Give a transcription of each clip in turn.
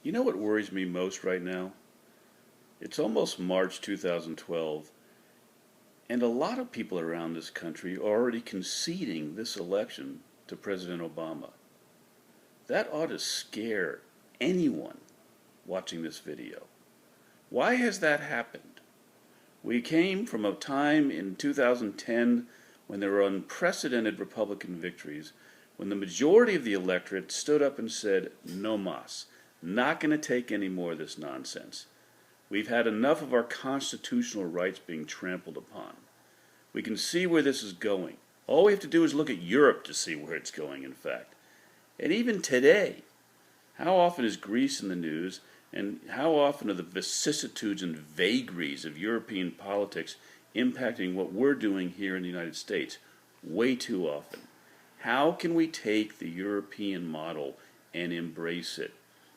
You know what worries me most right now? It's almost March 2012, and a lot of people around this country are already conceding this election to President Obama. That ought to scare anyone watching this video. Why has that happened? We came from a time in 2010 when there were unprecedented Republican victories, when the majority of the electorate stood up and said, no mas, not going to take any more of this nonsense. We've had enough of our constitutional rights being trampled upon. We can see where this is going. All we have to do is look at Europe to see where it's going, in fact. And even today, how often is Greece in the news, and how often are the vicissitudes and vagaries of European politics impacting what we're doing here in the United States? Way too often. How can we take the European model and embrace it?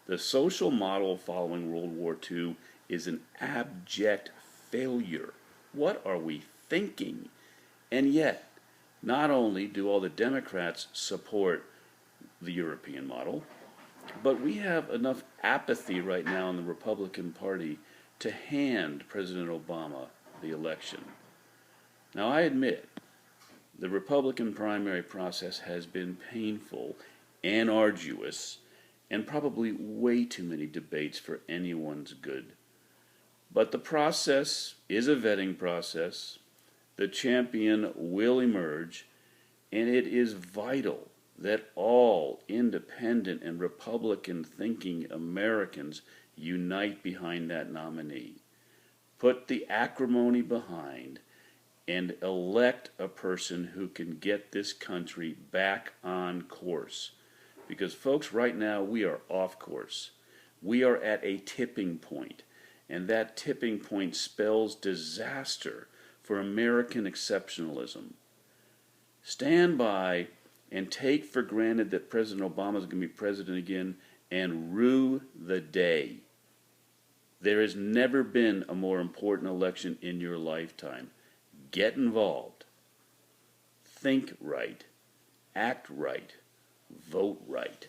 The social model following World War II is an abject failure. What are we thinking? And yet, not only do all the Democrats support the European model, but we have enough apathy right now in the Republican Party to hand President Obama the election. Now, I admit, the Republican primary process has been painful and arduous, and probably way too many debates for anyone's good. But the process is a vetting process. The champion will emerge, and it is vital that all independent and Republican thinking Americans unite behind that nominee. Put the acrimony behind and elect a person who can get this country back on course. Because folks, right now we are off course. We are at a tipping point, and that tipping point spells disaster for American exceptionalism. Stand by and take for granted that President Obama is going to be president again and rue the day. There has never been a more important election in your lifetime. Get involved. Think right. Act right. Vote right.